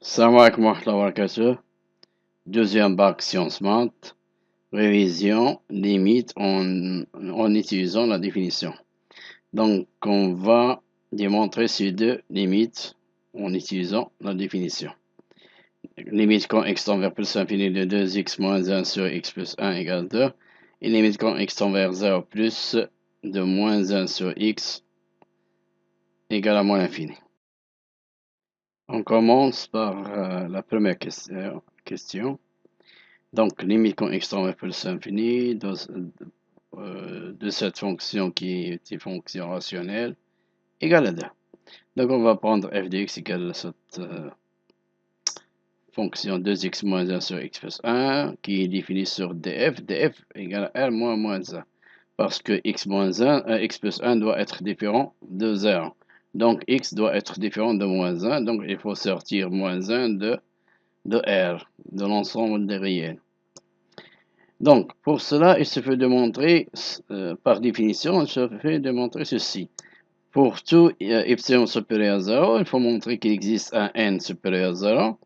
Salam alaikum wa rahmatullahi wa barakatuh. Deuxième bac sciences maths, révision, limite en utilisant la définition. Donc, on va démontrer ces deux limites en utilisant la définition. Limite quand x tend vers plus l'infini de 2x moins 1 sur x plus 1 égale 2. Et limite quand x tend vers 0 plus de moins 1 sur x égale à moins l'infini. On commence par la première question. Donc, limite quand x tend vers plus l'infini de cette fonction qui est une fonction rationnelle égale à 2. Donc, on va prendre f de x égale à cette fonction 2x moins 1 sur x plus 1 qui est définie sur df. df égale à r moins moins 1. Parce que x plus 1 doit être différent de 0. Donc, x doit être différent de moins 1. Donc, il faut sortir moins 1 de R, de l'ensemble des réels. Donc, pour cela, il se fait démontrer, par définition, il se fait démontrer ceci. Pour tout epsilon supérieur à 0, il faut montrer qu'il existe un n supérieur à 0.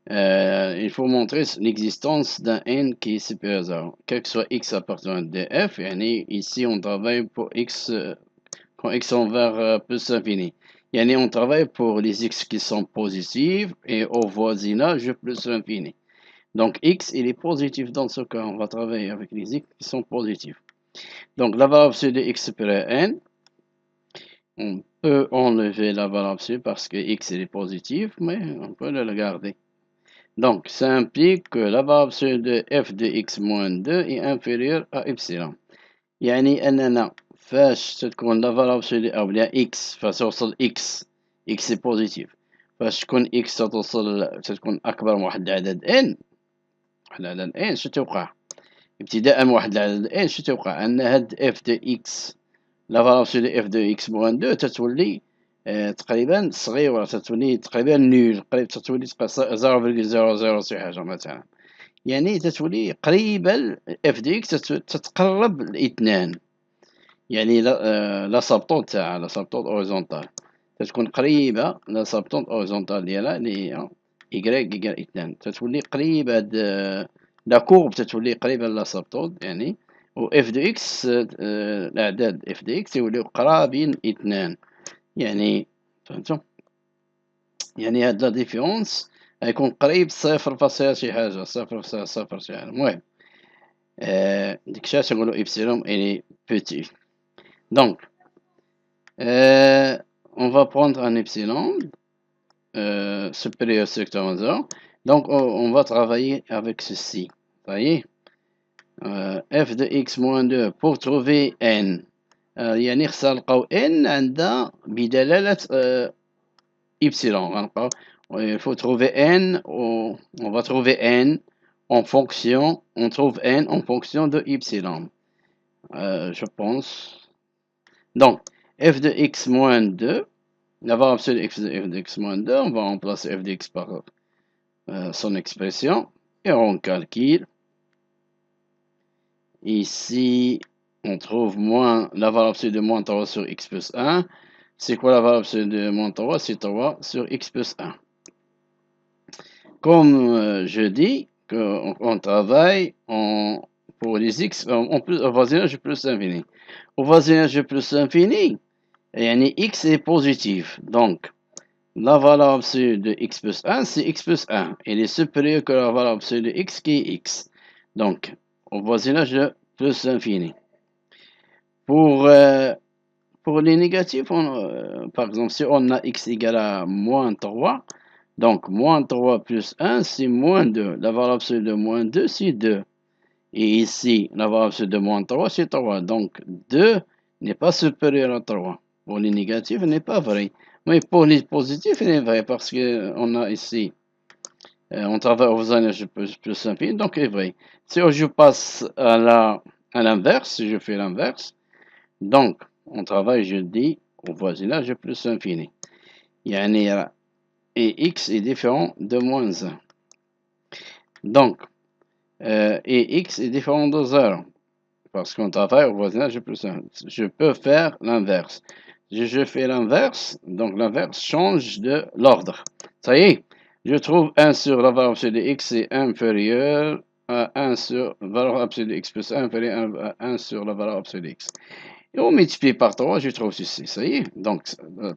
Il faut montrer l'existence d'un n qui est supérieur à 0. Quel que soit x appartenant à df, et ici on travaille pour x, quand x tend vers plus l'infini. Et on travaille pour les x qui sont positifs et au voisinage plus l'infini. Donc, x, il est positif dans ce cas. On va travailler avec les x qui sont positifs. Donc, la valeur absolue de x supérieur à n. On peut enlever la valeur absolue parce que x, il est positif, mais on peut le garder. Donc, ça implique que la valeur absolue de f de x moins 2 est inférieure à epsilon. يعني أننا فاش تكون la valeur absolue أو بلا x فاش توصل x est positif. فاش تكون x تكون أكبر من واحد العدد n واحد العدد n شو توقع؟ ابتداء من واحد العدد n شو توقع؟ أن هاد f de x لا فالور أبسولو دو f de x موان 2 تتولي تقريبا صغيرة، تتولي تقريبا نول، تتولي 0.00 شي حاجة مثلا. يعني تتولي قريبة f de x تتقرب ل2. يعني لا سابطون تاعها لا سابطون أوريزونتال تتكون قريبة لا سابطون أوريزونتال ديالها اللي هي إيكغيك إيكال 2 تتولي قريبة لا كورب تتولي قريبة لا سابطون يعني و اف دو اكس الأعداد اف دو اكس يوليو قرابين 2 يعني فهمتو يعني هاد لا ديفيرونس غيكون قريب 0 شي حاجة 0.0 شي حاجة. المهم ديك الساعة تنقولو إبسيلون إلي بوتي. Donc, on va prendre un epsilon supérieur secteur 0. Donc, on va travailler avec ceci. Vous voyez f de x moins 2 pour trouver n. يعني خصنا نلقاو n عندها بدلالة epsilon. Il faut trouver n, on va trouver n en fonction, on trouve n en fonction de epsilon. Je pense. Donc, f de x moins 2, la valeur absolue de f de x moins 2, on va remplacer f de x par son expression et on calcule. Ici, on trouve moins la valeur absolue de moins 3 sur x plus 1. C'est quoi la valeur absolue de moins 3? C'est 3 sur x plus 1. Comme je dis, qu'on travaille pour les x au voisinage plus infini. Au voisinage plus infini, يعني x est positif. Donc, la valeur absolue de x plus 1, c'est x plus 1. Elle est supérieure que la valeur absolue de x qui est x. Donc, au voisinage de plus infini. Pour les négatifs, par exemple, si on a x égale à moins 3, donc moins 3 plus 1, c'est moins 2. La valeur absolue de moins 2, c'est 2. Et ici, la valeur absolue de moins 3, c'est 3. Donc, 2 n'est pas supérieur à 3. Pour les négatifs, n'est pas vrai. Mais pour les positifs, il est vrai parce qu'on a ici, on travaille au voisinage plus infini, donc il est vrai. Si je passe à l'inverse, si je fais l'inverse, donc on travaille, je dis, au voisinage plus infini. Et x est différent de moins 1. Donc, et x est différent de 0. Parce qu'on travaille au voisinage plus 1. Je peux faire l'inverse. Je fais l'inverse, donc l'inverse change de l'ordre. Ça y est, Je trouve 1 sur la valeur absolue de x est inférieur à 1 sur la valeur absolue de x plus 1 inférieur à 1 sur la valeur absolue de x. Et on multiplie par 3, je trouve ceci. Ça y est. Donc,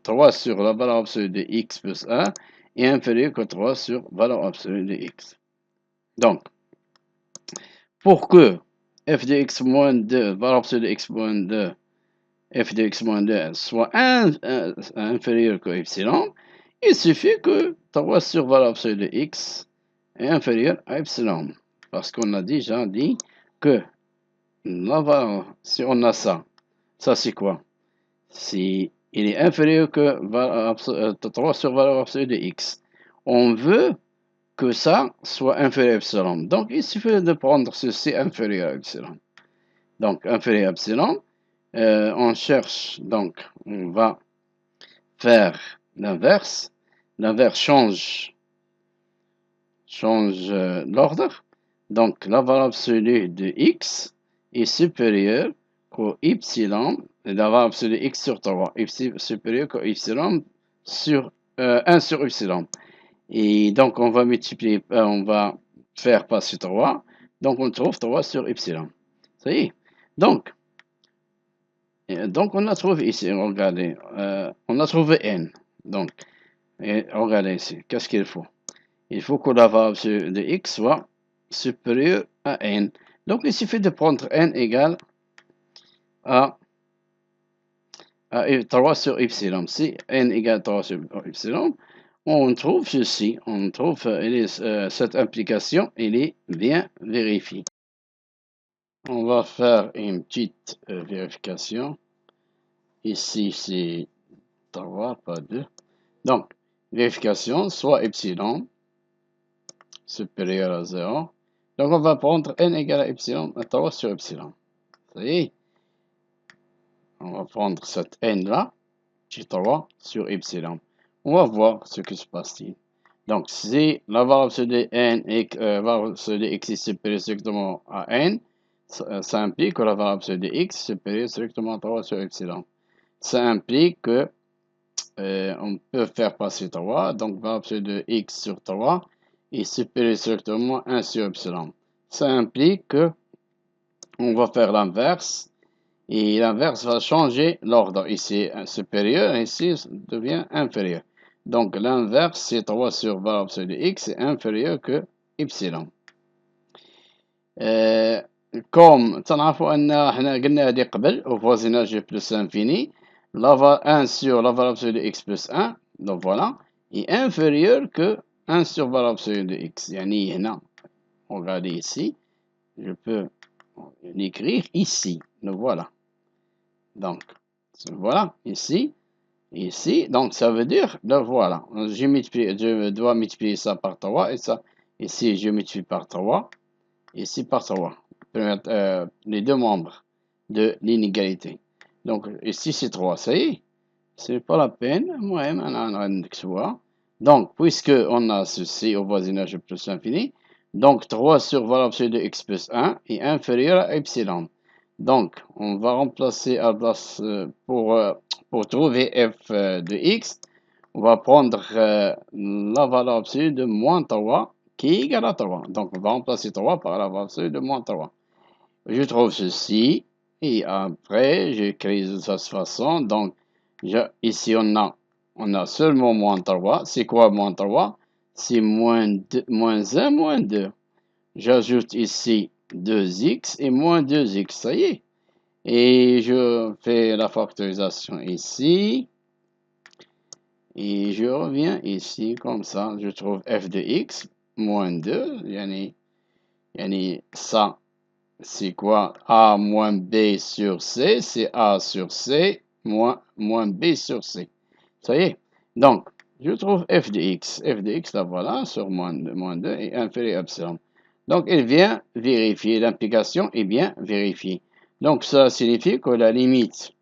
3 sur la valeur absolue de x plus 1 est inférieur que 3 sur la valeur absolue de x. Donc, pour que f de x moins 2, valeur absolue de x moins 2, f de x moins 2 soit inférieur que epsilon, il suffit que 3 sur valeur absolue de x est inférieur à epsilon. Parce qu'on a déjà dit que la valeur, si on a ça c'est quoi? Si il est inférieur que 3 sur valeur absolue de x. On veut que ça soit inférieur à epsilon. Donc, il suffit de prendre ceci inférieur à epsilon. Donc, inférieur à epsilon, on cherche, donc, on va faire l'inverse. L'inverse change l'ordre. Donc, la valeur absolue de x est supérieure qu'au epsilon, la valeur absolue de x sur 3, supérieure qu'au epsilon sur 1 sur epsilon. Et donc, on va multiplier, on va faire passer 3. Donc, on trouve 3 sur epsilon. Ça y est. Donc, on a trouvé ici, regardez, on a trouvé n. Donc, regardez ici, qu'est-ce qu'il faut? Il faut que la valeur de x soit supérieure à n. Donc, il suffit de prendre n égale à 3 sur epsilon. Si n égale 3 sur epsilon, on trouve ceci, on trouve cette implication, elle est bien vérifiée. On va faire une petite vérification. Ici, c'est 3, pas 2. Donc, vérification, soit epsilon supérieur à 0. Donc, on va prendre n égale à epsilon, à 3 sur epsilon. Ça y est. On va prendre cette n-là, qui 3 sur epsilon. On va voir ce qui se passe-t-il. Donc, si la valeur absolue de n et valeur absolue de x est supérieure strictement à n, ça implique que la valeur absolue de x est supérieure strictement à 3 sur epsilon. Ça implique que on peut faire passer 3, donc valeur absolue de x sur 3 est supérieure strictement à 1 sur epsilon. Ça implique que on va faire l'inverse, et l'inverse va changer l'ordre. Ici supérieur, ici devient inférieur. Donc l'inverse, c'est 3 sur valeur absolue de x est inférieur que epsilon. comme تنعرفوا ان احنا قلنا هذه قبل au voisinage plus infini, 1 sur la valeur absolue de x plus 1, donc voilà, est inférieur que 1 sur valeur absolue de x. يعني هنا, regardez ici, je peux l'écrire ici, donc voilà. Donc, voilà, ici, donc ça veut dire, donc voilà, je dois multiplier ça par 3, et ça, ici, je multiplie par 3, ici par 3, les deux membres de l'inégalité. Donc, ici, c'est 3, ça y est, c'est pas la peine, moi-même, donc, puisque on a ceci au voisinage plus infini, donc 3 sur valeur absolue de x plus 1 est inférieur à epsilon. Donc, on va remplacer à la place pour trouver f de x, on va prendre la valeur absolue de moins 3 qui est égale à 3. Donc, on va remplacer 3 par la valeur absolue de moins 3. Je trouve ceci, et après, j'écris de cette façon. Donc, ici, on a seulement moins 3. C'est quoi moins 3? C'est moins 1, moins 2. J'ajoute ici 2x et moins 2x, ça y est. Et je fais la factorisation ici. Et je reviens ici, comme ça, je trouve f de x moins 2. Yani ça, c'est quoi? A moins b sur c, c'est a sur c moins b sur c. Ça y est. Donc, je trouve f de x. F de x, là, voilà, sur moins 2 est inférieur à epsilon. Donc, il vient vérifier. L'implication est bien vérifiée. Donc, ça signifie que la limite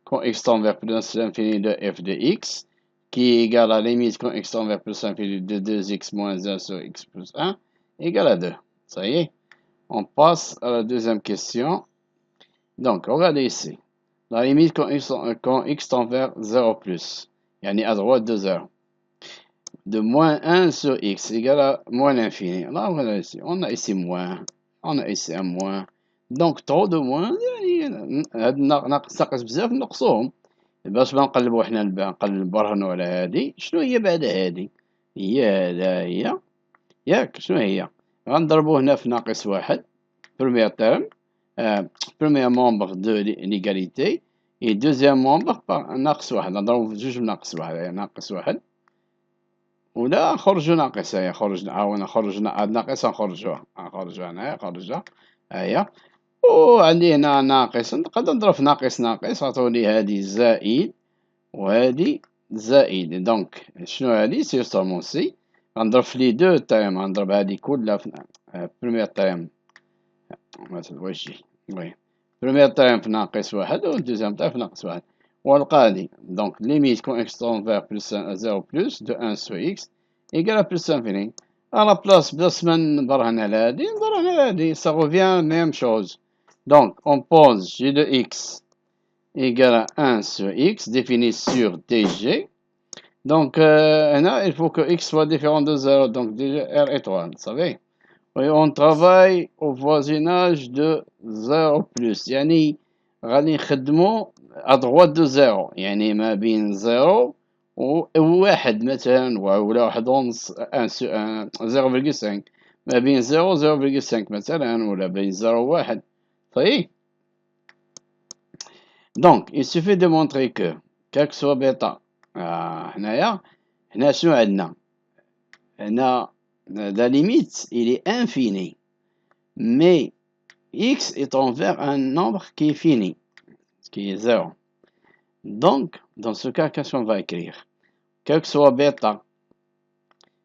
quand x tend vers plus l'infini de f de x, qui est égale à la limite quand x tend vers plus l'infini de 2x moins 1 sur x plus 1, égale à 2. Ça y est. On passe à la deuxième question. Donc, regardez ici. La limite quand x tend vers 0 plus, yani à droite de 0. de moins 1 sur x égale à moins l'infini. Là, voilà ici. On a ici moins. On a ici un moins. Donc, trop de moins. هاد ناقص بزاف نقصوهم. باش ما نقلبو حنا نبرهنو على هادي. شنو هي بعد هادي؟ هي هدايا. ياك شنو هي؟ غنضربو هنا في ناقص واحد. Premier terme. Premier membre de l'égalité. Et deuxième membre par ناقص واحد. نضربو في جوج بناقص واحد. ناقص واحد. ولا خرجوا ناقص هي عاونا خرجنا ناقص نخرجوها هنايا خرجها هيا وعندي هنا ناقص نقدر نضرب في ناقص عطوني هادي زائد وهادي زائد دونك شنو هادي سي سومون سي غنضرب في لي دو تايم غنضرب هادي كلها في بروميير تايم واش يجي وي بروميير تايم في ناقص واحد و دوزيام تايم في ناقص واحد ونلقى هادي دونك ليميت كون اكس تونفير بلس 0 بلس دو 1 سو اكس égale à plus l'infini. À la place de semaine ça revient même chose. Donc, on pose g de x égale à 1 sur x défini sur dg. Donc, là, il faut que x soit différent de 0. Donc, dg r étoile, vous savez. Et on travaille au voisinage de 0 plus. Yani, غادي نخدمو à droite de 0. يعني ما بين 0 وواحد مثلا ولا واحد ونص 0,5 ما بين 0 0,5 مثلا ولا بين 0 و 1 صحيح. Donc il suffit de montrer que quel que soit bêta هنايا هنا شنو عندنا هنا la limite il est infini mais x est envers un nombre qui est fini qui est 0. Donc dans ce cas qu'est-ce qu'on va écrire quel que soit bêta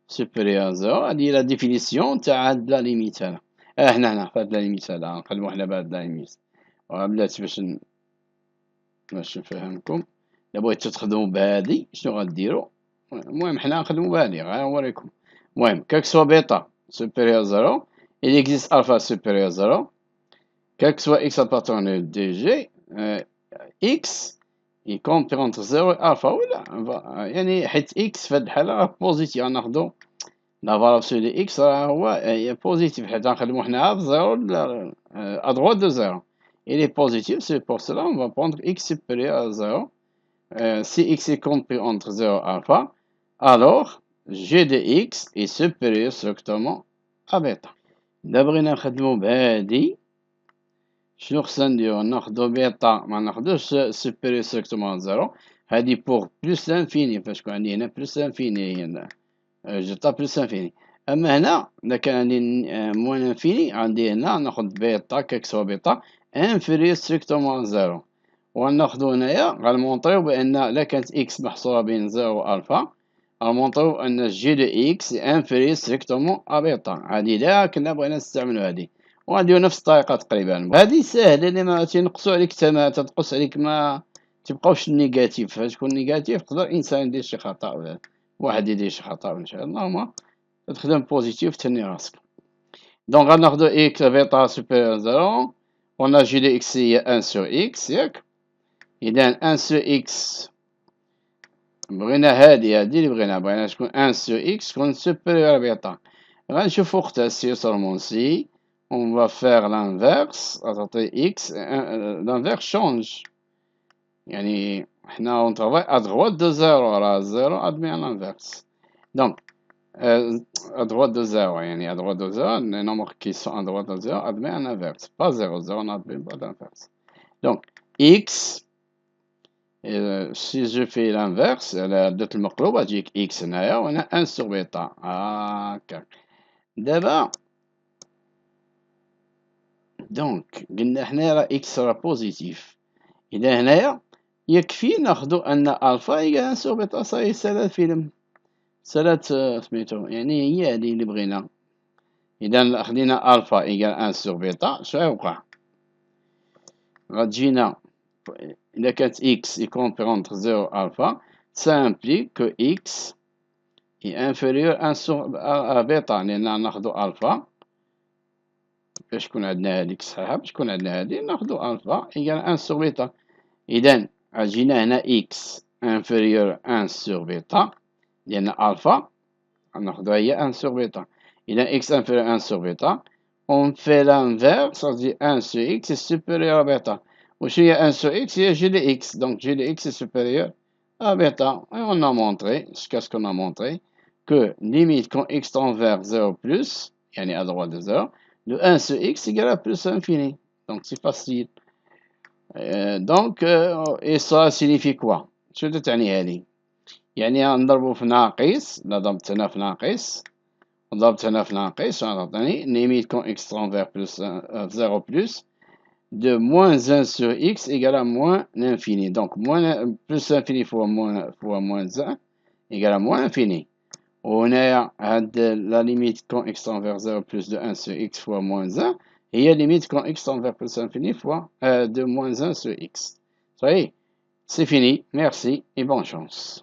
supérieur à 0 هذه la définition تاع هاد لا ليميت هذا هنا في هاد لا ليميت هذا نقلبو حنا بهاد لا ليميت بلاتي باش نفهمكم إلا بغيتو تخدمو بهادي شنو غديرو المهم حنا نخدمو بهادي غنوريكم المهم كاك سوا بيتا supérieur à 0 il existe alpha supérieur à 0 quel que soit x appartenant au dg x il compte entre 0 et alpha ولا يعني حيت x في هاد الحالة راه بوزيتيف غناخدو لا فالور سو دي اكس راه هو بوزيتيف حيت غنخدمو حنا في 0 à droite de 0 il est positif c'est pour cela on va prendre x supérieur à 0 si x est compris entre 0 et alpha alors g de x est supérieur strictement à bêta إلا بغينا نخدمو بهادي شنو خصنا نديرو ناخدو بيتا ما ناخدوش supérieur strictement à 0 هادي pour plus l'infini فاش كون عندي هنا plus l'infini هنا جتا بلس انفيني اما هنا اذا كان عندي موان انفيني عندي هنا ناخد بيتا كيكسوا بيتا انفيريور ستريكتومون زيرو وناخدو هنايا غنمونطريو بان الا كانت اكس محصوره بين زيرو والفا غنمونطريو ان جي دو اكس انفيريور ستريكتومون ا بيتا هادي الا كنا بغينا نستعملو هادي وغنديرو نفس الطريقه تقريبا هادي ساهله اللي ما تنقصو عليك تما تنقص عليك ما تبقاوش النيجاتيف فاش تكون نيجاتيف يقدر انسان يدير شي خطا ولا واحد يدير شي خطا ان شاء الله ما تخدم بوزيتيف تهني راسك دونك غناخدو اكس بيتا سوبيريور زيرو ونا جي دي اكس هي 1 سور اكس ياك اذا 1 سور اكس بغينا هادي اللي بغينا تكون 1 سور اكس تكون سوبيريور بيتا غنشوفو اختها سي سورمون سي on va faire l'inverse تعطي x l'inverse change يعني حنا on travaille à droite de 0 راه 0 admet à l'inverse donc à droite de 0 يعني à droite de 0 les nombres qui sont à droite de 0 admet un inverse pas 0 0 n'admet pas d'inverse donc x si je fais l'inverse العدة المقلوبة تجيك x هنايا وهنا 1 sur بيتا هاكا دابا دونك قلنا حنا راه x راه بوزيتيف إذا هنايا يكفي ناخدو أن ألفا هي 1 sur بيتا صاي سالات فيلم سالات سميتو يعني هي هادي اللي بغينا إذا خدينا ألفا إيكال 1 sur بيتا شنو غيوقع غتجينا إذا كانت إكس يكومبري أونتر 0 و ألفا ça implique que x est inférieur à 1 sur بيتا لأن ناخدو ألفا باش تكون عندنا هاديك صحيحة باش تكون عندنا هادي ناخدو ألفا إيكال 1 sur بيتا إذا جينا هنا x inférieur 1 sur بيتا لأن ألفا ناخدوها هي 1 sur bêta. إذا x inférieur à 1 sur bêta, on fait l'inverse, on dit 1 sur x est supérieur à bêta. وشو هي 1 sur x هي g de x. Donc g de x est supérieur à bêta. Et on a montré, jusqu'à ce qu'on a montré, que limite quand x tend vers 0 plus, يعني à droite de 0, de 1 sur x égale à plus infini. Donc c'est facile. Et ça signifie quoi؟ شو تعني هذه؟ يعني نضربو في ناقص، لا ضربت هنا في ناقص وضربت هنا في ناقص، شنو تعطيني؟ limite quand x tend vers plus 0 plus, de moins 1 sur x égale à moins l'infini. Donc plus l'infini fois moins 1 égale à moins l'infini. وهنايا هاد la limite quand x tend vers 0 plus de 1 sur x fois moins 1 هي limite quand x tend vers plus l'infini fois de moins 1 sur x. Ça y est, c'est fini. Merci et bonne chance.